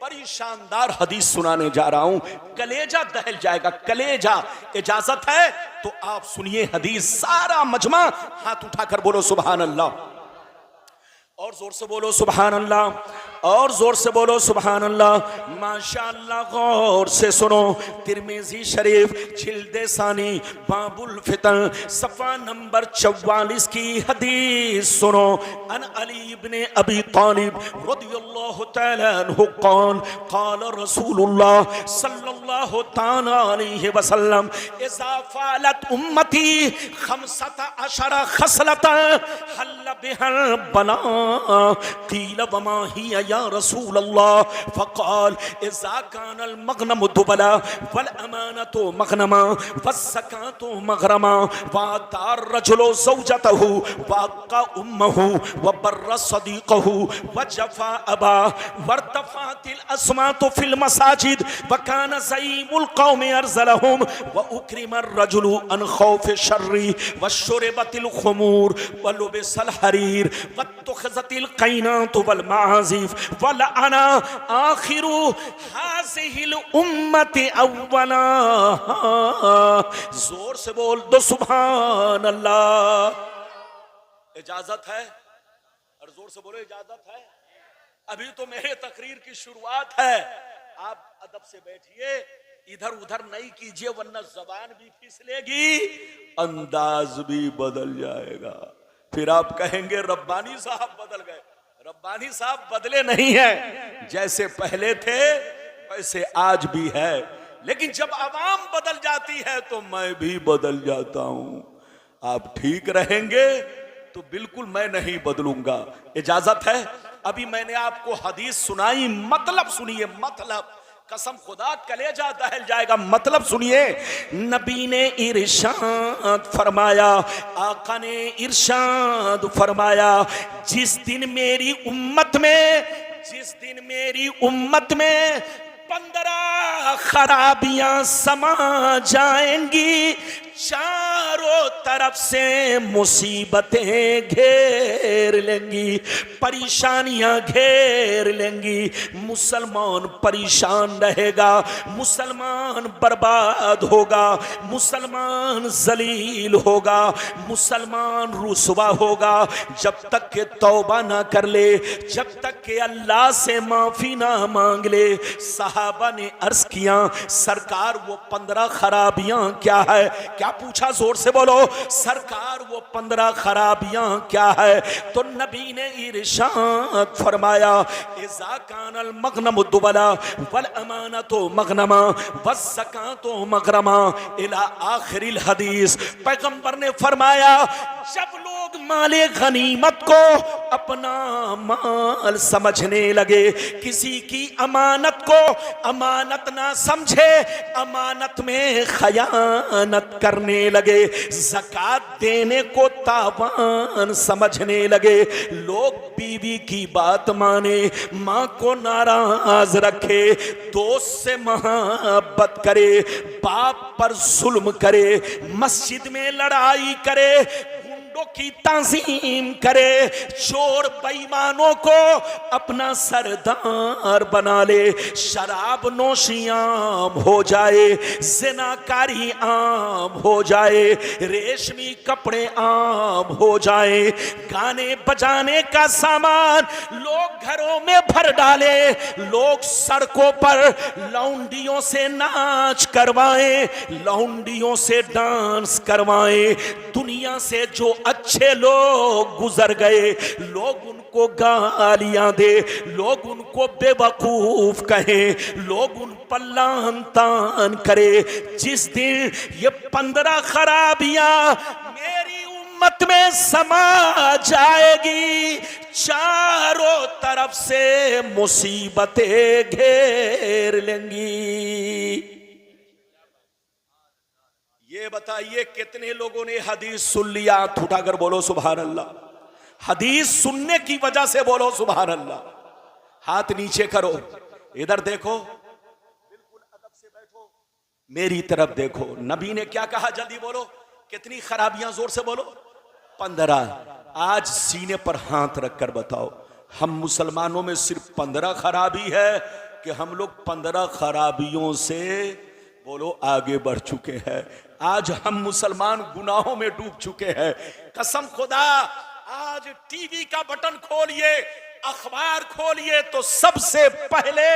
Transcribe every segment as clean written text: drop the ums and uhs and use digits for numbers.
बड़ी शानदार हदीस सुनाने जा रहा हूं, कलेजा दहल जाएगा, कलेजा। इजाजत है तो आप सुनिए हदीस, सारा मजमा हाथ उठाकर बोलो सुभान अल्लाह, और जोर से बोलो सुभान अल्लाह, और जोर से बोलो सुभान अल्लाह। माशाअल्लाह, गौर से सुनो। तिरमिजी शरीफ जिल्दे सानी बाबुल फितन सफ़ा नंबर 44 की हदीस सुनो। अन अली इब्ने अबी तालिब रदियल्लाहु तआला अन्हु क़ाल क़ाल रसूलुल्लाह सल्लल्लाहु तआला अलैहि वसल्लम इज़ा फ़अलत उम्मती खमसता अशरा खसलतन हल्ल बिहल बला क़ील वमा हिया या रसूल अल्लाह फ़क़ाल इज़ा कानल मग़नमु दुबला वल अमानतु मग़नमा वस्ज़कातु मग़रमा वअतार रजुलु ज़ौजतहु वअक़ा उम्महु वबर्र सदीक़हु वजफ़ा अबा वरतफ़अतिल अस्वातु फ़िल मसाजिद वकान ज़ईमुल क़ौमि अरज़लहुम वउक्रिमर रजुलु अन ख़ौफ़ि शर्रि वशुरिबतिल ख़ुमूर वलुबिसल हरीर वत्तुख़िज़तिल क़ैनातु वल मआज़िफ़ वल अना आखिरु हाज़िहिल उम्मति अव्वला। जोर से बोल दो सुभान अल्लाह। इजाजत है, और जोर से बोलो इजाजत है। अभी तो मेरे तकरीर की शुरुआत है, आप अदब से बैठिए, इधर उधर नहीं कीजिए वरना जबान भी फिसलेगी, अंदाज भी बदल जाएगा, फिर आप कहेंगे रब्बानी साहब बदल गए। रब्बानी साहब बदले नहीं है, जैसे पहले थे वैसे आज भी है, लेकिन जब आवाम बदल जाती है तो मैं भी बदल जाता हूं। आप ठीक रहेंगे तो बिल्कुल मैं नहीं बदलूंगा। इजाजत है। अभी मैंने आपको हदीस सुनाई, मतलब सुनिए, मतलब कसम खुदा कलेजा दहल जाएगा। मतलब सुनिए, नबी ने इरशाद फरमाया, आका ने इरशाद फरमाया, जिस दिन मेरी उम्मत में 15 खराबियां समा जाएंगी, चारों तरफ से मुसीबतें घेर लेंगी, परेशानियां घेर लेंगी, मुसलमान परेशान रहेगा, मुसलमान बर्बाद होगा, मुसलमान जलील होगा, मुसलमान रुसवा होगा, जब तक के तौबा ना कर ले, जब तक के अल्लाह से माफी ना मांग ले। सहाबा ने अर्ज किया, सरकार वो 15 खराबियां क्या है? क्या पूछा? जोर से बोलो, सरकार वो 15 खराबियां क्या है? तो नबी ने इरशाद फरमाया, इज़ा कानल मग़नमु दुबला वल अमानतु मग़नमा वज़्ज़कातु मग़रमा इला आखिरिल हदीस। पैगंबर ने फरमाया, जब लोग माले गनीमत को अपना माल समझने लगे, किसी की अमानत को अमानत ना समझे, अमानत में खयानत करने लगे, ज़कात देने को तावान समझने लगे, लोग बीवी की बात माने, माँ को नाराज रखे, दोस्त से मोहब्बत करे, बाप पर जुल्म करे, मस्जिद में लड़ाई करे, की ताज़ीम करे, चोर बेईमानों को अपना सरदार बना ले, शराब नोशी आम हो जाए, ज़िनाकारी आम हो जाए, रेशमी कपड़े आम हो जाए, गाने बजाने का सामान लोग घरों में भर डाले, लोग सड़कों पर लौंडियों से नाच करवाएं, लौंडियों से डांस करवाएं, दुनिया से जो अच्छे लोग गुजर गए, लोग उनको गालियां दे, लोग उनको बेवकूफ कहें, लोग उन पर लान तान करे। जिस दिन ये 15 खराबियां मेरी उम्मत में समा जाएगी, चारों तरफ से मुसीबतें घेर लेंगी। ये बताइए कितने लोगों ने हदीस सुन लिया? हाथ उठाकर बोलो सुभान अल्लाह। हदीस सुनने की वजह से बोलो सुभान अल्लाह। हाथ नीचे करो, इधर देखो, बिल्कुल अदब से बैठो, मेरी तरफ देखो। नबी ने क्या कहा? जल्दी बोलो, कितनी खराबियां? जोर से बोलो। 15। आज सीने पर हाथ रखकर बताओ, हम मुसलमानों में सिर्फ 15 खराबी है कि हम लोग 15 खराबियों से बोलो आगे बढ़ चुके हैं। आज हम मुसलमान गुनाहों में डूब चुके हैं। कसम खुदा, आज टीवी का बटन खोलिए, अखबार खोलिए तो सबसे पहले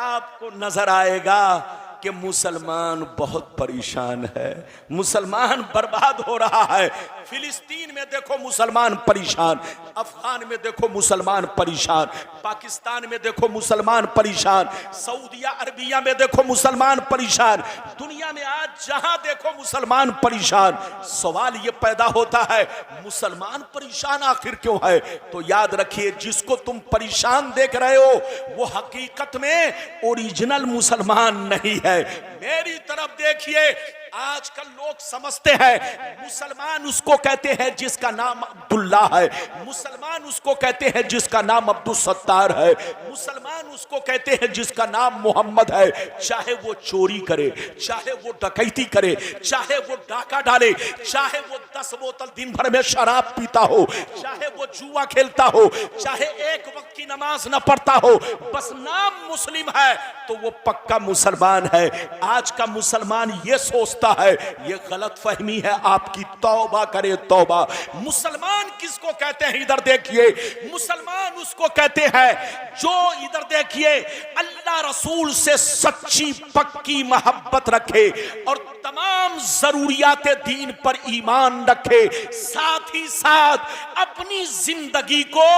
आपको नजर आएगा कि मुसलमान बहुत परेशान है, मुसलमान बर्बाद हो रहा है। फिलिस्तीन में देखो मुसलमान परेशान, अफगान में देखो मुसलमान परेशान, पाकिस्तान में देखो मुसलमान परेशान, सऊदी अरबिया में देखो मुसलमान परेशान, दुनिया में आज जहां देखो मुसलमान परेशान। सवाल ये पैदा होता है मुसलमान परेशान आखिर क्यों है? तो याद रखिए, जिसको तुम परेशान देख रहे हो वो हकीकत में ओरिजिनल मुसलमान नहीं है। मेरी तरफ देखिए, आजकल लोग समझते हैं मुसलमान उसको कहते हैं जिसका नाम अब्दुल्ला है, मुसलमान उसको कहते हैं जिसका नाम अब्दुल सत्तार है, मुसलमान उसको कहते हैं जिसका नाम मोहम्मद है। चाहे वो चोरी करे, चाहे वो डकैती करे, चाहे वो डाका डाले, चाहे वो 10 बोतल दिन भर में शराब पीता हो, चाहे वो जुआ खेलता हो, चाहे एक वक्त की नमाज न पढ़ता हो, बस नाम मुस्लिम है तो वो पक्का मुसलमान है। आज का मुसलमान ये सोचता है, ये गलत फहमी है आपकी, तौबा करे तौबा। मुसलमान किसको कहते हैं? इधर देखिए, मुसलमान उसको कहते हैं जो, इधर देखिए, अल्लाह रसूल से सच्ची पक्की मोहब्बत रखे और तमाम जरूरियात दीन पर ईमान रखे, साथ ही साथ अपनी जिंदगी को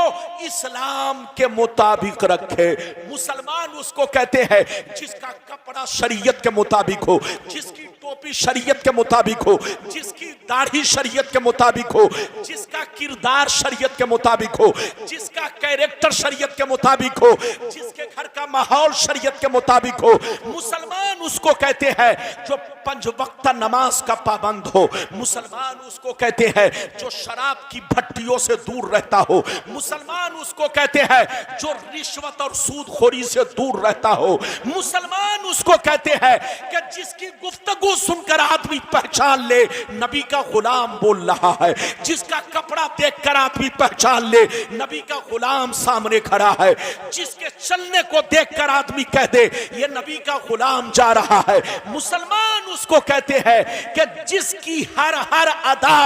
इस्लाम के मुताबिक रखे। मुसलमान उसको कहते हैं जिसका कपड़ा शरीयत के मुताबिक हो, जिसकी टोपी शरीयत के मुताबिक हो, जिसकी दाढ़ी शरीयत के मुताबिक हो, जिसका किरदार शरीयत के मुताबिक हो, जिसका कैरेक्टर शरीयत के मुताबिक हो, जिसके घर का माहौल शरीयत के मुताबिक हो। मुसलमान उसको कहते हैं जो 5 वक्त नमाज का पाबंद हो। मुसलमान उसको कहते हैं जो शराब की भट्टियों से दूर रहता हो। मुसलमान उसको कहते हैं जो रिश्वत और सूदखोरी से दूर रहता हो। मुसलमान उसको कहते हैं कि जिसकी गुफ्तगू सुनकर आदमी पहचान ले नबी का गुलाम बोल रहा है, जिसका कपड़ा देखकर आदमी पहचान ले नबी का गुलाम सामने खड़ा है, जिसके चलने को देखकर आदमी कह दे ये नबी का गुलाम जा रहा है। मुसलमान उसको कहते हैं कि जिसकी हर हर अदा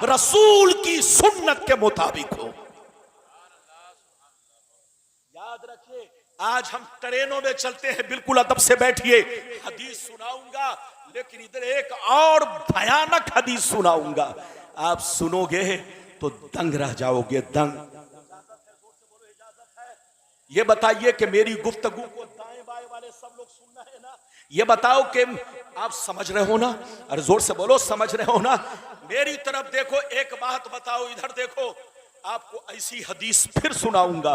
रसूल की सुन्नत के मुताबिक हो। याद रखिए, आज हम ट्रेनों में चलते हैं, बिल्कुल अदब से बैठिए, हदीस सुनाऊंगा, लेकिन इधर एक और भयानक हदीस सुनाऊंगा, आप सुनोगे तो दंग रह जाओगे, दंग। ये बताइए कि मेरी गुफ्तगू को दाएं बाएं वाले सब लोग सुनना है ना? ये बताओ कि आप समझ रहे हो ना? अरे जोर से बोलो, समझ रहे हो ना? मेरी तरफ देखो, एक बात बताओ, इधर देखो, आपको ऐसी हदीस फिर सुनाऊंगा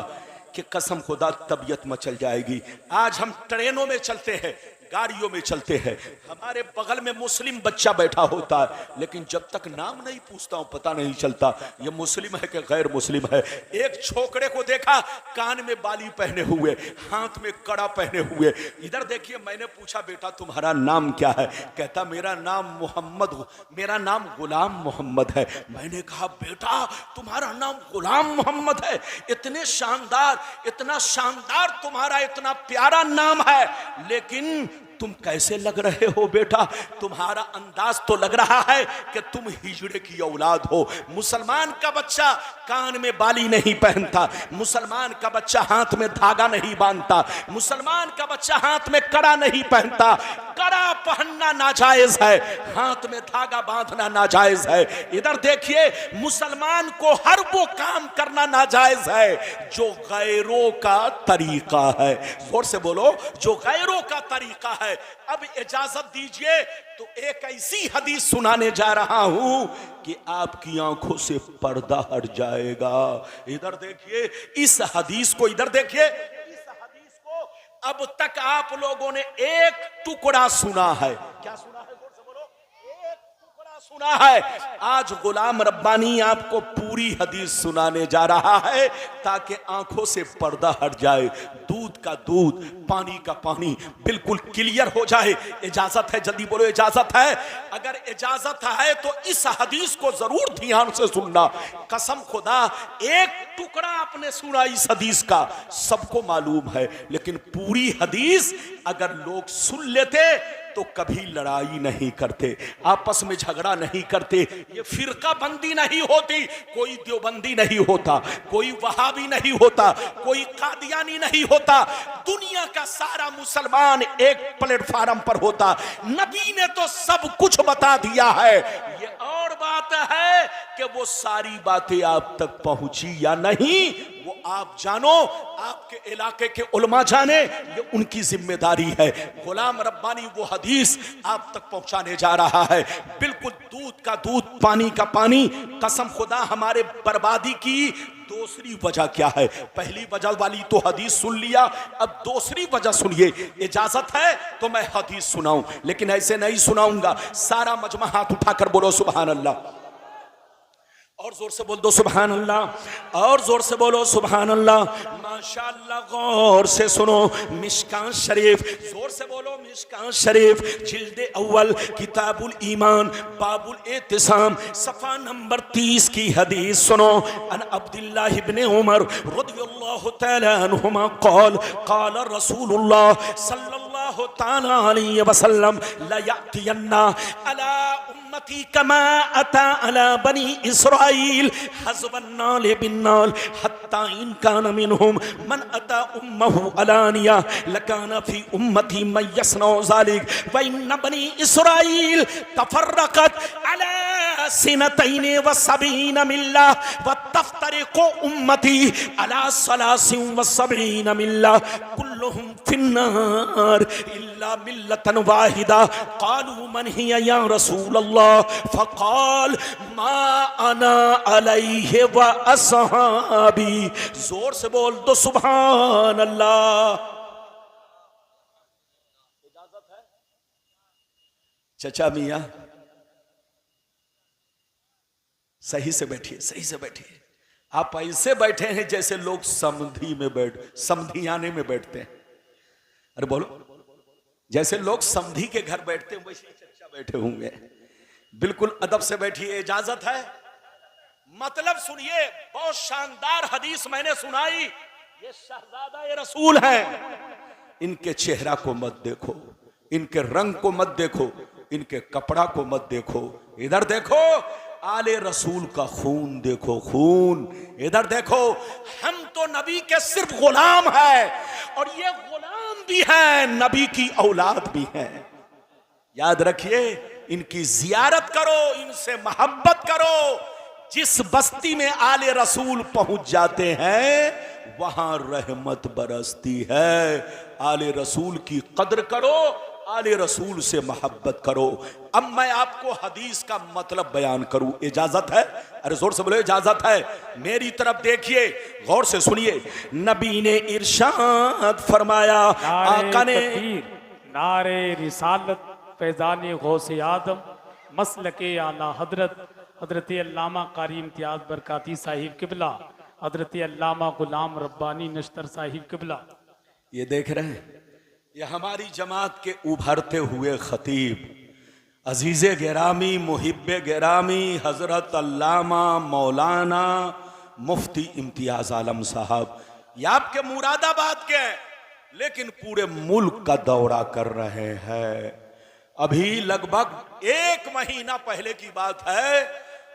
कि कसम खुदा तबीयत मचल जाएगी। आज हम ट्रेनों में चलते हैं, गाड़ियों में चलते हैं, हमारे बगल में मुस्लिम बच्चा बैठा होता है, लेकिन जब तक नाम नहीं पूछता हूं पता नहीं चलता ये मुस्लिम है कि गैर मुस्लिम है। एक छोकरे को देखा, कान में बाली पहने हुए, हाथ में कड़ा पहने हुए। इधर देखिए, मैंने पूछा बेटा तुम्हारा नाम क्या है? कहता मेरा नाम मोहम्मद, मेरा नाम गुलाम मोहम्मद है। मैंने कहा बेटा तुम्हारा नाम गुलाम मोहम्मद है, इतने शानदार, इतना शानदार तुम्हारा इतना प्यारा नाम है, लेकिन तुम कैसे लग रहे हो बेटा? तुम्हारा अंदाज तो लग रहा है कि तुम हिजड़े की औलाद हो। मुसलमान का बच्चा कान में बाली नहीं पहनता, मुसलमान का बच्चा हाथ में धागा नहीं बांधता, मुसलमान का बच्चा हाथ में कड़ा नहीं पहनता। कड़ा पहनना नाजायज है, हाथ में धागा बांधना नाजायज है। इधर देखिए, मुसलमान को हर वो काम करना नाजायज है जो गैरों का तरीका है। जोर से बोलो, जो गैरों का तरीका है। अब इजाजत दीजिए तो एक ऐसी हदीस सुनाने जा रहा हूं कि आपकी आंखों से पर्दा हट जाएगा। इधर देखिए, इस हदीस को, इधर देखिए, इस हदीस को अब तक आप लोगों ने एक टुकड़ा सुना है। क्या सुना है? जोर से बोलो, एक टुकड़ा सुना है। आज गुलाम रब्बानी आपको पूरी हदीस सुनाने जा रहा है ताकि आंखों से पर्दा हट जाए, दूध का दूध, पानी का पानी बिल्कुल क्लियर हो जाए। इजाजत है? जल्दी बोलो, इजाजत है? अगर इजाजत है तो इस हदीस को जरूर ध्यान से सुनना। कसम खुदा, एक टुकड़ा आपने सुना इस हदीस का, सबको मालूम है, लेकिन पूरी हदीस अगर लोग सुन लेते तो कभी लड़ाई नहीं करते, आपस में झगड़ा नहीं करते, ये फिरका बंदी नहीं होती, कोई देवबंदी नहीं होता, कोई वहाबी नहीं होता, कोई कादियानी नहीं होता, दुनिया का सारा मुसलमान एक प्लेटफार्म पर होता। नबी ने तो सब कुछ बता दिया है, ये और बात है कि वो सारी बातें आप तक पहुंची या नहीं, वो आप जानो, आपके इलाके के उलमा जाने, ये उनकी जिम्मेदारी है। गुलाम रब्बानी वो हदीस आप तक पहुंचाने जा रहा है, बिल्कुल दूध का दूध, पानी का पानी। कसम खुदा हमारे बर्बादी की दूसरी वजह क्या है? पहली वजह वाली तो हदीस सुन लिया, अब दूसरी वजह सुनिए। इजाजत है तो मैं हदीस सुनाऊं, लेकिन ऐसे नहीं सुनाऊंगा। सारा मजमा हाथ उठाकर बोलो सुभान अल्लाह, और जोर से बोल दो सुभान अल्लाह, और जोर से बोलो सुभान अल्लाह। माशाअल्लाह, गौर से सुनो मिशकात शरीफ, जोर से बोलो मिशकात शरीफ, जिल्द अव्वल, किताबुल ईमान, बाबुल एतिसाम, सफा नंबर 30 की हदीस सुनो। अन अब्दुल्लाह इब्न उमर रदियल्लाहु तआला अन्हुमा क़ाल क़ाल रसूलुल्लाह सल्लल्लाहु तआला अलैहि वसल्लम ला यातियन्ना अला उम्मती कमा अता अला बनी इसराइल हज़बन्नाल बिन्नाल हत्ता इन कान मिनहुम मन अता उम्महु अलानिया लकाना फी उम्मती मन यसनौ ज़ालिक व इन बनी इसराइल तफर्रक़त अला सिनतैन व सबीन मिल्ला व तफ्तरिक़ु उम्मती अला सलासिन व सबीन मिल्ला कुल्लुहुम फिन्नार इल्ला मिल्लतन वाहिदा क़ालू मन हिया या रसूल अल्लाह फ़क़ाल मा अना अलैहि व अस्हाबी। जोर से बोल दो सुभान अल्लाह। इजाजत है चचा मियां, सही से बैठिए, सही से बैठिए। आप ऐसे बैठे हैं जैसे लोग समधियाने में बैठते हैं। अरे बोलो, जैसे लोग समधी के घर बैठते हैं वैसे चचा बैठे होंगे। बिल्कुल अदब से बैठिए, इजाजत है। मतलब सुनिए, बहुत शानदार हदीस मैंने सुनाई। ये शहजादा ये रसूल हैं, इनके चेहरा को मत देखो, इनके रंग को मत देखो, इनके कपड़ा को मत देखो, इधर देखो आले रसूल का खून देखो, खून। इधर देखो, हम तो नबी के सिर्फ गुलाम है, और ये गुलाम भी हैं, नबी की औलाद भी हैं। याद रखिए, इनकी जियारत करो, इनसे मोहब्बत करो। जिस बस्ती में आले रसूल पहुंच जाते हैं वहां रहमत बरसती है। आले रसूल की कद्र करो, आले रसूल से मोहब्बत करो। अब मैं आपको हदीस का मतलब बयान करूं, इजाजत है? अरे जोर से बोलो, इजाजत है। मेरी तरफ देखिए, गौर से सुनिए। नबी ने इरशाद फरमाया, आका ने नारे रिसालत फैज़ान गौसे आदम मसलके आला हजरत अल्लामा कारी इम्तियाज बरकाती साहिब किबला, हजरत अल्लामा गुलाम रब्बानी नश्तर साहिब किबला। ये देख रहे हैं, ये हमारी जमात के उभरते हुए खतीब अजीज़े गिरामी, मुहिब्बे गिरामी, हजरत अल्लामा मौलाना मुफ्ती इम्तियाज आलम साहब। ये आपके मुरादाबाद के हैं, लेकिन पूरे मुल्क का दौरा कर रहे हैं। अभी लगभग 1 महीना पहले की बात है,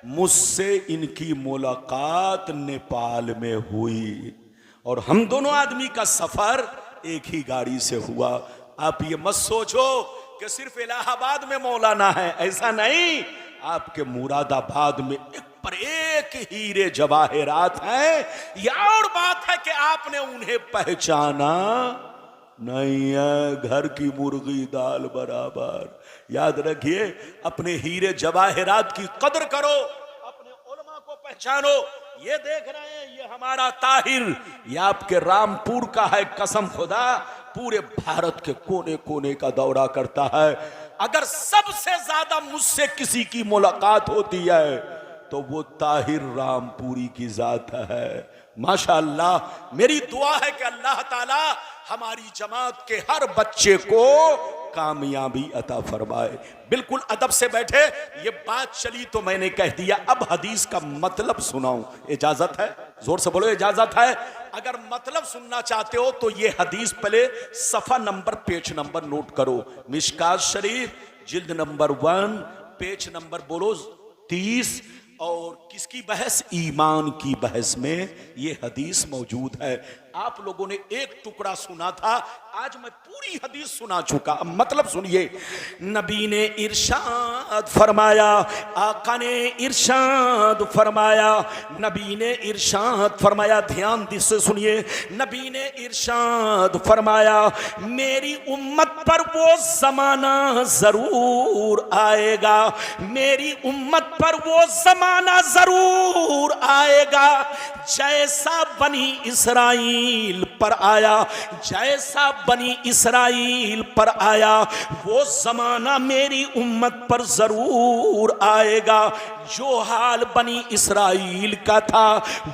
मुझसे इनकी मुलाकात नेपाल में हुई, और हम दोनों आदमी का सफर एक ही गाड़ी से हुआ। आप ये मत सोचो कि सिर्फ इलाहाबाद में मौलाना है, ऐसा नहीं। आपके मुरादाबाद में एक पर एक हीरे जवाहिरात हैं। यह और बात है कि आपने उन्हें पहचाना नहीं है, घर की मुर्गी दाल बराबर। याद रखिए, अपने हीरे जवाहिरात की कदर करो, अपने उलमा को पहचानो। ये देख रहे हैं, ये हमारा ताहिर, ये आपके रामपुर का है। कसम खुदा, पूरे भारत के कोने कोने का दौरा करता है। अगर सबसे ज्यादा मुझसे किसी की मुलाकात होती है तो वो ताहिर रामपुरी की जात है। माशाअल्लाह, मेरी दुआ है कि अल्लाह ताला हमारी जमात के हर बच्चे को कामयाबी अता फरमाए। बिल्कुल अदब से बैठे, ये बात चली तो मैंने कह दिया। अब हदीस का मतलब सुनाऊं, इजाजत है? जोर से बोलो, इजाजत है। अगर मतलब सुनना चाहते हो तो ये हदीस पहले सफा नंबर पेज नंबर नोट करो। मिशकात शरीफ जिल्द नंबर 1 पेज नंबर बोलो 30, और किसकी बहस? ईमान की बहस में ये हदीस मौजूद है। आप लोगों ने एक टुकड़ा सुना था, आज मैं पूरी हदीस सुना चुका। अब मतलब सुनिए, नबी ने इरशाद फरमाया, आका ने इरशाद फरमाया, नबी ने इरशाद फरमाया, ध्यान से सुनिए, नबी ने इरशाद फरमाया, मेरी उम्मत पर वो जमाना जरूर आएगा, मेरी उम्मत पर वो जमाना जरूर आएगा जैसा बनी इसराइल पर आया, जैसा बनी इसराइल पर आया, वो जमाना मेरी उम्मत पर जरूर आएगा। जो हाल बनी इसराइल का था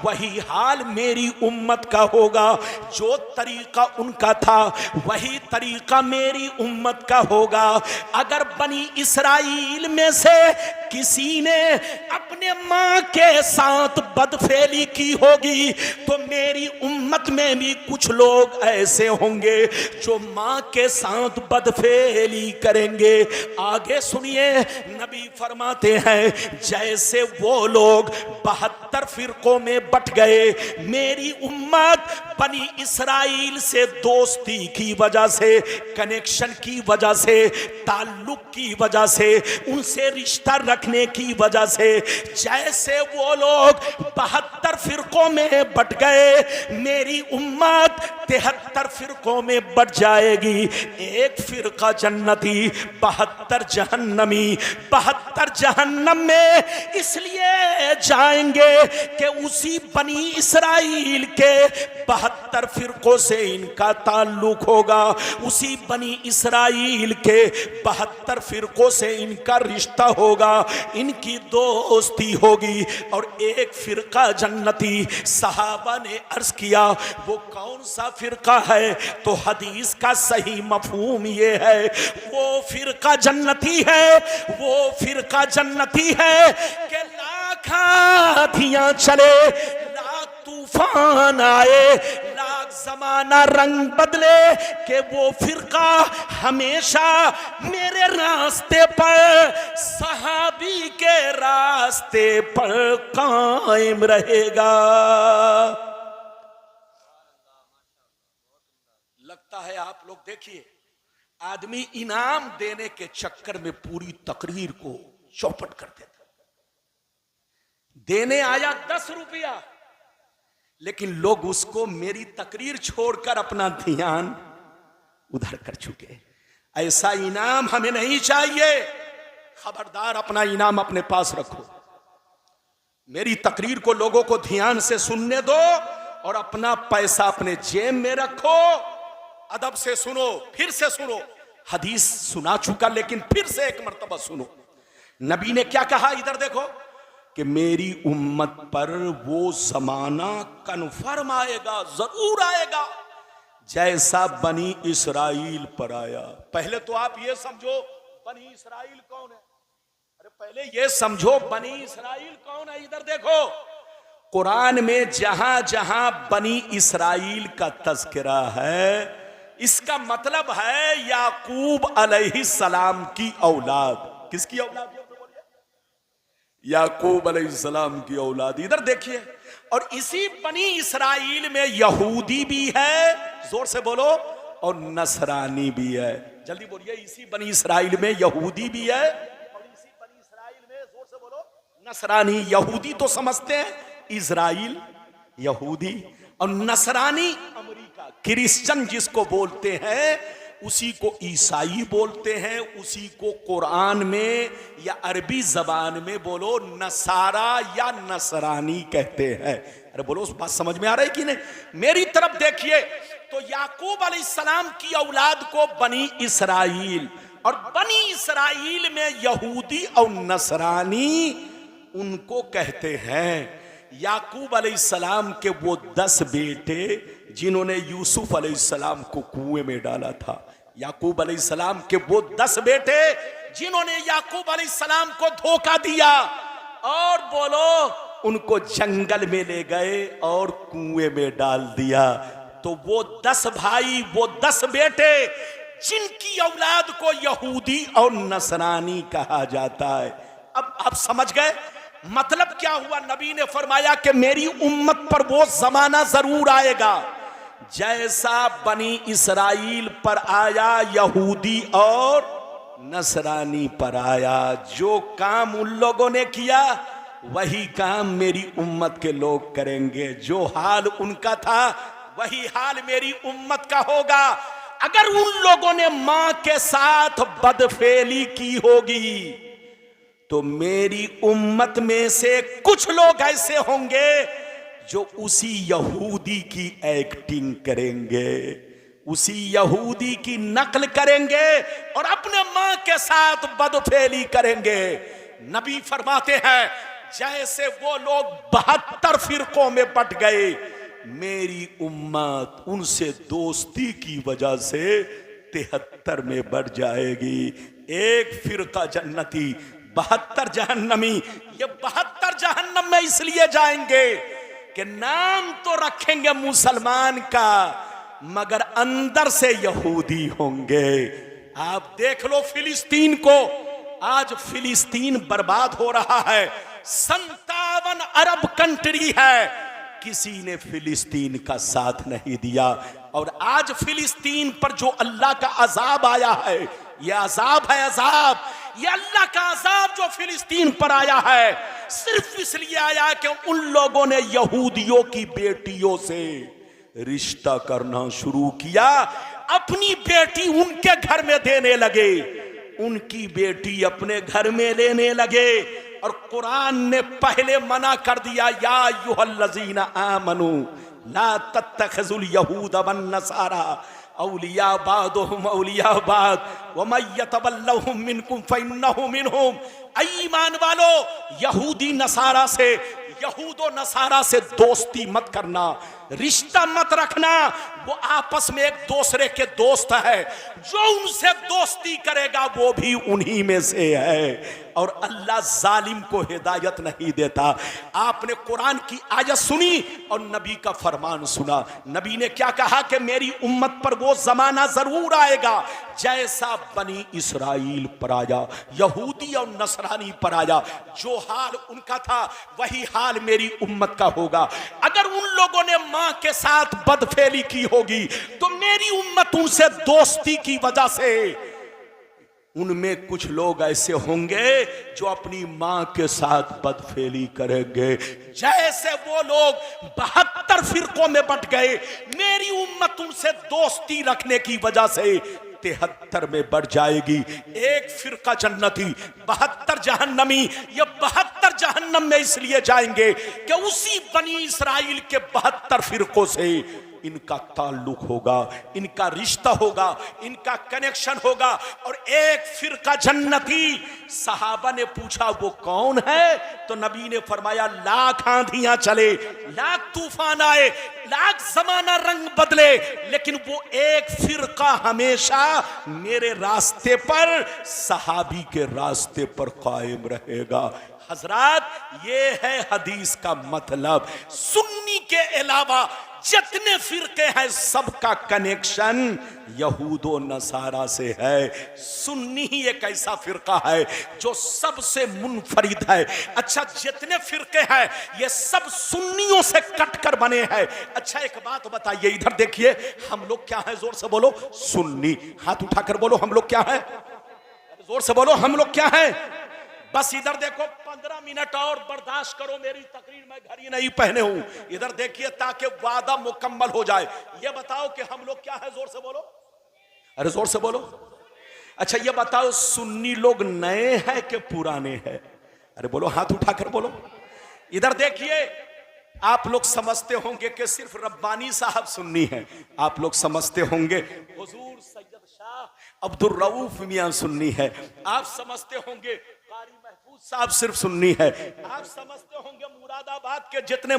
वही हाल मेरी उम्मत का होगा, जो तरीका उनका था वही तरीका मेरी उम्मत का होगा। अगर बनी इसराइल में से किसी ने अपने मां के साथ बदफेली की होगी तो मेरी उम्मत में भी कुछ लोग ऐसे होंगे जो मां के साथ बदफेली करेंगे। आगे सुनिए, नबी फरमाते हैं, जैसे वो लोग 72 फिरकों में बट गए, मेरी उम्मत बनी इसराइल से दोस्ती की वजह से, कनेक्शन की वजह से, ताल्लुक की वजह से, उनसे रिश्ता रखने की वजह से, जैसे वो लोग 72 फिरकों में बट गए, मेरी उम्मत 73 फिरकों में बट जाएगी। एक फिरका जन्नती, 72 जहन्नमी। 72 जहन्नम में इसलिए जाएंगे कि उसी बनी इसराइल के 72 फिरकों से इनका ताल्लुक होगा, उसी बनी इसराइल के 72 फिरकों से इनका रिश्ता होगा, इनकी दोस्ती होगी। और एक फिरका जन्नती। सहाबा ने अर्ज किया, वो कौन सा फिरका है? तो हदीस का सही मफहूम ये है, वो फिरका जन्नती है, वो फिरका जन्नती है कि लाख आंधियां चले, लाख तूफान आए, लाख जमाना रंग बदले, कि वो फिरका हमेशा मेरे रास्ते पर, सहाबी के रास्ते पर कायम रहेगा। लगता है आप लोग देखिए, आदमी इनाम देने के चक्कर में पूरी तकरीर को चौपट कर देता। देने आया 10 रुपया, लेकिन लोग उसको मेरी तकरीर छोड़कर अपना ध्यान उधर कर चुके। ऐसा इनाम हमें नहीं चाहिए। खबरदार, अपना इनाम अपने पास रखो। मेरी तकरीर को लोगों को ध्यान से सुनने दो और अपना पैसा अपने जेब में रखो। अदब से सुनो, फिर से सुनो। हदीस सुना चुका, लेकिन फिर से एक मर्तबा सुनो। नबी ने क्या कहा, इधर देखो, कि मेरी उम्मत पर वो जमाना कन्फर्म आएगा, जरूर आएगा जैसा बनी इसराइल पर आया। पहले तो आप ये समझो बनी इसराइल कौन है। अरे पहले ये समझो बनी इसराइल कौन है। इधर देखो, कुरान में जहां जहां बनी इसराइल का तज़किरा है, इसका मतलब है याकूब अलैहिस्सलाम की औलाद। किसकी औलाद? याकूब अलैहिस्सलाम की औलाद। इधर देखिए, और इसी बनी इसराइल में यहूदी भी है, जोर से बोलो, और नसरानी भी है। जल्दी बोलिए, इसी बनी इसराइल में यहूदी भी है और इसी बनी इसराइल में, जोर से बोलो, नसरानी। यहूदी तो समझते हैं इजराइल, यहूदी, और नसरानी अमेरिका, क्रिश्चियन जिसको बोलते हैं उसी को ईसाई बोलते हैं, उसी को कुरान में या अरबी जबान में बोलो नसारा या नसरानी कहते हैं। अरे बोलो, उस बात समझ में आ रही है कि नहीं? मेरी तरफ देखिए, तो याकूब अलैहिस्सलाम की औलाद को बनी इसराइल, और बनी इसराइल में यहूदी और नसरानी उनको कहते हैं। याकूब अलैहिस्सलाम के वो 10 बेटे जिन्होंने यूसुफ अलैहिस्सलाम को कुएं में डाला था। याकूब अलैहिस्सलाम के वो 10 बेटे जिन्होंने याकूब अलैहिस्सलाम को धोखा दिया। और बोलो, उनको जंगल में ले गए और कुएं में डाल दिया। तो वो 10 भाई, वो 10 बेटे जिनकी औलाद को यहूदी और नसरानी कहा जाता है। अब आप समझ गए मतलब क्या हुआ। नबी ने फरमाया कि मेरी उम्मत पर वो जमाना जरूर आएगा जैसा बनी इसराइल पर आया, यहूदी और नसरानी पर आया। जो काम उन लोगों ने किया वही काम मेरी उम्मत के लोग करेंगे। जो हाल उनका था वही हाल मेरी उम्मत का होगा। अगर उन लोगों ने मां के साथ बदफेली की होगी तो मेरी उम्मत में से कुछ लोग ऐसे होंगे जो उसी यहूदी की एक्टिंग करेंगे, उसी यहूदी की नकल करेंगे और अपने मां के साथ बदफेली करेंगे। नबी फरमाते हैं जैसे वो लोग 72 फिरकों में बट गए, मेरी उम्मत उनसे दोस्ती की वजह से 73 में बढ़ जाएगी। एक फिरका जन्नती, 72 जहन्नमी। ये 72 जहन्नम में इसलिए जाएंगे कि नाम तो रखेंगे मुसलमान का मगर अंदर से यहूदी होंगे। आप देख लो फिलिस्तीन को, आज फिलिस्तीन बर्बाद हो रहा है। 57 अरब कंट्री है, किसी ने फिलिस्तीन का साथ नहीं दिया। और आज फिलिस्तीन पर जो अल्लाह का अजाब आया है, यह अजाब है, अजाब, यह अल्लाह का अजाब जो फिलिस्तीन पर आया है सिर्फ इसलिए आया कि उन लोगों ने यहूदियों की बेटियों से रिश्ता करना शुरू किया, अपनी बेटी उनके घर में देने लगे, उनकी बेटी अपने घर में लेने लगे। और कुरान ने पहले मना कर दिया, या अय्युहल्लज़ीना आमनू ला तत्तखिज़ुल यहूद वन नसारा औलिया बादुहुम औलिया बाद व मय यतवल्लहुम मिनकुम फइन्नहु मिनहुम। ईमान वालो, यहूदी नसारा से, यहूदो नसारा से दोस्ती मत करना, रिश्ता मत रखना। वो आपस में एक दूसरे के दोस्त है, जो उनसे दोस्ती करेगा वो भी उन्हीं में से है। और अल्लाह जालिम को हिदायत नहीं देता। आपने कुरान की आयत सुनी और नबी का फरमान सुना। नबी ने क्या कहा कि मेरी उम्मत पर वो जमाना जरूर आएगा जैसा बनी इसराइल पर आया, यहूदी और नसरानी पर आया। जो हाल उनका था वही हाल मेरी उम्मत का होगा। अगर उन लोगों ने मां के साथ बदफेली की होगी तो मेरी उम्मत उनसे दोस्ती की वजह से, उनमें कुछ लोग ऐसे होंगे जो अपनी मां के साथ बदफेली करेंगे। जैसे वो लोग 72 फिरकों में बट गए, मेरी उम्मत उनसे दोस्ती रखने की वजह से 73 में बढ़ जाएगी। एक फिरका जन्नती, 72 जहन्नमी। ये 72 जहन्नम में इसलिए जाएंगे कि उसी बनी इसराइल के 72 फिरकों से इनका ताल्लुक होगा, इनका रिश्ता होगा, इनका कनेक्शन होगा। और एक फिरका जन्नती। सहाबा ने पूछा वो कौन है? तो नबी ने फरमाया लाख आंधियां चले, लाख तूफान आए, लाख जमाना रंग बदले, लेकिन वो एक फिरका हमेशा मेरे रास्ते पर, सहाबी के रास्ते पर कायम रहेगा। हजरात, ये है हदीस का मतलब। सुन्नी के अलावा जितने फिरके हैं सबका कनेक्शन यहूदो नसारा से है। सुन्नी ही एक ऐसा फिरका है जो सबसे मुनफरिद है। अच्छा, जितने फिरके हैं ये सब सुन्नियों से कटकर बने हैं। अच्छा, एक बात बताइए, इधर देखिए, हम लोग क्या हैं? जोर से बोलो, सुन्नी। हाथ उठाकर बोलो, हम लोग क्या हैं? जोर से बोलो, हम लोग क्या हैं? बस इधर देखो, 15 मिनट और बर्दाश्त करो मेरी तकरीर, मैं घड़ी नहीं पहने हूं। इधर देखिए ताकि वादा मुकम्मल हो जाए। ये बताओ कि हम लोग क्या है? जोर से बोलो, अरे जोर से बोलो। अच्छा, ये बताओ, सुन्नी लोग नए हैं कि पुराने हैं? अरे बोलो, हाथ उठाकर बोलो। इधर देखिए, आप लोग समझते होंगे कि सिर्फ रब्बानी साहब सुन्नी हैं। आप लोग समझते होंगे हुजूर सैयद शाह अब्दुल रऊफ मियां सुन्नी है। आप समझते होंगे कारी महफूज साहब सिर्फ सुन्नी है। आप समझते होंगे मुरादाबाद के जितने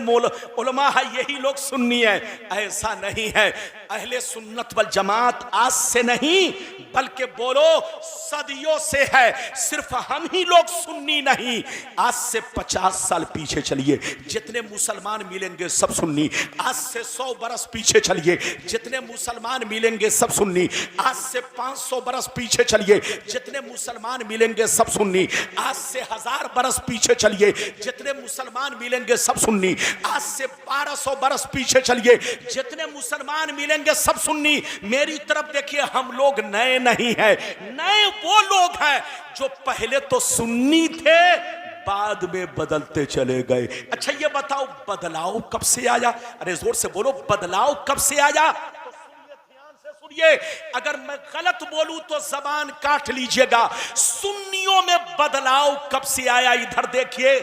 उलमा है यही लोग सुन्नी है। ऐसा नहीं है। अहले सुन्नत वल जमात आज से नहीं बल्कि बोलो सदियों से है। सिर्फ हम ही लोग सुन्नी नहीं, आज से 50 साल पीछे चलिए, जितने मुसलमान मिलेंगे सब सुन्नी। आज से 100 बरस पीछे चलिए, जितने मुसलमान मिलेंगे सब सुन्नी। आज से 500 बरस पीछे चलिए, जितने मुसलमान मिलेंगे सब सुन्नी। आज से 1000 बरस पीछे चलिए, जितने मुसलमान मिलेंगे सब सुन्नी। आज से 1200 बरस पीछे चलिए, जितने मुसलमान मिलेंगे सब सुन्नी। मेरी तरफ देखिए, हम लोग नए नहीं हैं, नए वो लोग हैं जो पहले तो सुन्नी थे बाद में बदलते चले गए। अच्छा ये बताओ बदलाव कब से आया? अरे जोर से बोलो, बदलाव कब से आया? तो सुनिए, ध्यान से सुनिए। अगर मैं गलत बोलूं तो जबान काट लीजिएगा। सुन्नियों में बदलाव कब से आया? इधर देखिए,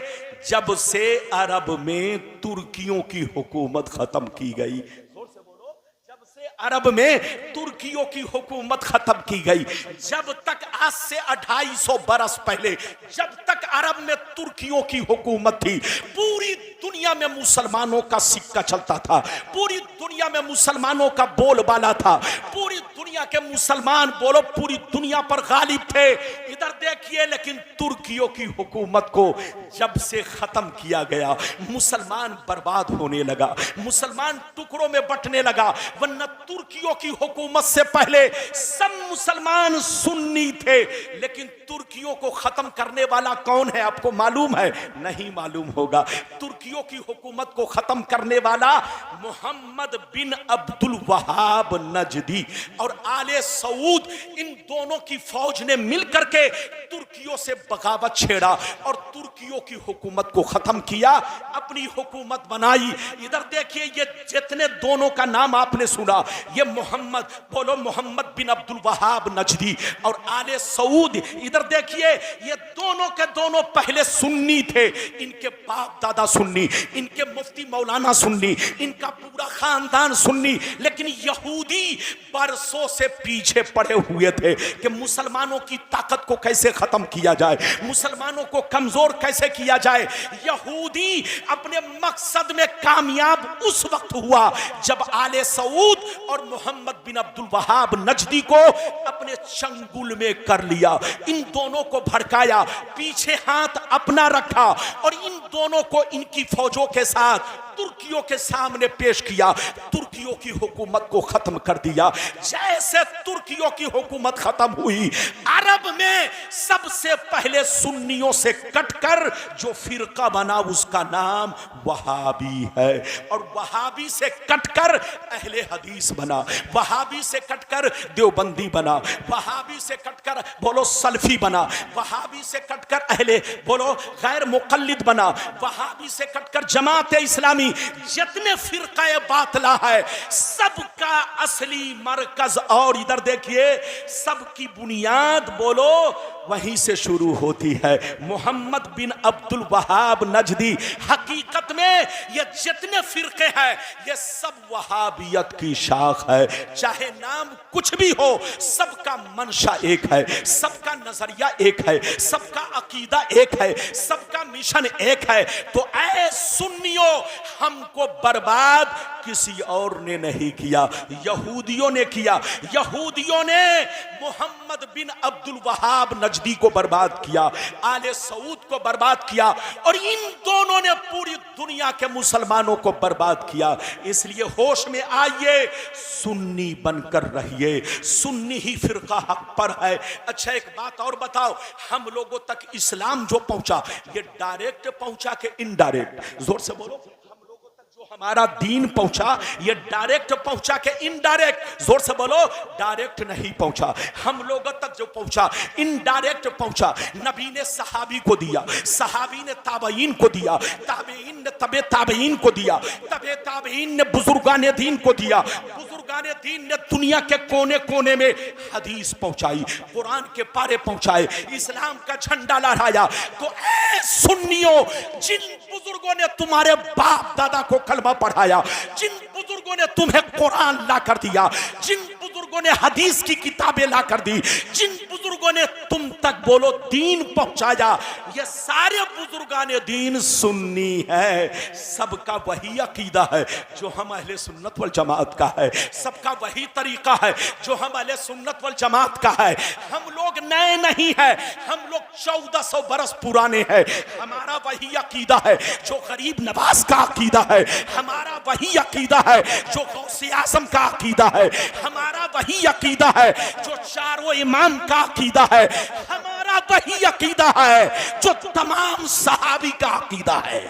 जब से अरब में तुर्कियों की हुकूमत खत्म की गई। अरब में तुर्कियों की हुकूमत खत्म की गई। जब तक आज से 250 बरस पहले जब तक अरब में तुर्कियों की हुकूमत थी, पूरी दुनिया में मुसलमानों का सिक्का चलता था, पूरी दुनिया में मुसलमानों का बोलबाला था, पूरी दुनिया के मुसलमान बोलो पूरी दुनिया पर गालिब थे। इधर देखिए, लेकिन तुर्कियों की हुकूमत को जब से खत्म किया गया, मुसलमान बर्बाद होने लगा, मुसलमान टुकड़ों में बंटने लगा। वरना तुर्कियों की हुकूमत से पहले सब मुसलमान सुन्नी थे। लेकिन तुर्कियों को खत्म करने वाला कौन है? आपको मालूम है? नहीं मालूम होगा। तुर्कियों की हुकूमत को खत्म करने वाला मोहम्मद बिन अब्दुल वहाब नजदी और आले सऊद, इन दोनों की फौज ने मिलकर के तुर्कियों से बगावत छेड़ा और तुर्कियों की हुकूमत को खत्म किया, अपनी हुकूमत बनाई। इधर देखिए, ये जितने दोनों का नाम आपने सुना, ये मोहम्मद बोलो मोहम्मद बिन अब्दुल वहाब नजदी और आले सऊद, इधर देखिए ये दोनों के दोनों पहले सुन्नी थे। इनके बाप दादा सुन्नी, इनके मुफ्ती मौलाना सुन्नी, इनका पूरा खानदान सुन्नी। लेकिन यहूदी बरसों से पीछे पड़े हुए थे कि मुसलमानों की ताकत को कैसे खत्म किया जाए, मुसलमानों को कमजोर कैसे किया जाए। यहूदी अपने मकसद में कामयाब उस वक्त हुआ जब आले सऊद और मोहम्मद बिन अब्दुल वहाब नजदी को अपने चंगुल में कर लिया। इन दोनों को भड़काया, पीछे हाथ अपना रखा और इन दोनों को इनकी फौजों के साथ तुर्कियों के सामने पेश किया। तुर्कियों की हुकूमत को खत्म कर दिया। जैसे तुर्कियों की हुकूमत खत्म हुई, अरब में सबसे पहले सुन्नियों से कटकर जो फिरका बना उसका नाम वहाबी है, और वहाबी से कटकर अहले हदीस बना, वहाबी से कटकर देवबंदी बना, वहाबी से कटकर बोलो सल्फी बना, वहाबी से कटकर अहले बोलो गैर मुकल्लिद बना, वहाबी से कटकर जमात इस्लामी। जितने फिरकाए बातला है सबका असली मरकज और इधर देखिए सबकी बुनियाद बोलो वहीं से शुरू होती है। मोहम्मद बिन अब्दुल वहाब नजदी, हकीकत में ये जितने फिरके हैं ये सब वहाबियत की शाख है। चाहे नाम कुछ भी हो, सबका मंशा एक है, सबका नजरिया एक है, सबका अकीदा एक है, सबका मिशन एक है। तो ऐ सुन्नियों, हमको बर्बाद किसी और ने नहीं किया, यहूदियों ने किया। यहूदियों ने मोहम्मद बिन अब्दुल वहाब नजदी को बर्बाद किया, आले सऊद को बर्बाद किया, और इन दोनों ने पूरी दुनिया के मुसलमानों को बर्बाद किया। इसलिए होश में आइए, सुन्नी बनकर रहिए, सुन्नी ही फिरका हक पर है। अच्छा एक बात और बताओ, हम लोगों तक इस्लाम जो पहुंचा ये डायरेक्ट पहुंचा के इनडायरेक्ट? जोर से बोलो। हमारा दीन पहुंचा ये डायरेक्ट पहुंचा के इनडायरेक्ट? जोर से बोलो। डायरेक्ट नहीं पहुंचा, हम लोगों तक जो पहुंचा इनडायरेक्ट पहुंचा। नबी ने सहाबी को दिया, सहाबी ने ताबईन को दिया, ताबईन ने तबे ताबईन को दिया, तबे ताबईन ने बुजुर्गाने दीन को दिया, बुजुर्गाने दीन ने दुनिया के कोने कोने में हदीस पहुंचाई, कुरान के पारे पहुंचाए, इस्लाम का झंडा लहराया। तो ऐ सुन्नियों, जिन बुजुर्गों ने तुम्हारे बाप दादा को कलमा पढ़ाया, जिन बुजुर्गों ने तुम्हें कुरान ला कर दिया, जिन बुजुर्गों ने हदीस की किताबें ला कर दी, जिन बुजुर्गों बुजुर्गों ने तुम तक बोलो दीन पहुंचाया। ये सारे बुजुर्गान दीन सुन्नी है, सबका वही अकीदा है जो हम अहले सुन्नत वल जमात का है, सबका वही तरीका है जो हम अहले सुन्नत वल जमात का है। हम लोग नए नहीं है, हम लोग 1400 बरस पुराने हैं। हमारा वही अकीदा है जो गरीब नवाज का अकीदा है, हमारा वही अकीदा है जो गौसे आज़म का अकीदा है, हमारा वही अकीदा है जो चारों इमाम का अकीदा है, हमारा वही अकीदा है जो तमाम सहाबी का अकीदा है।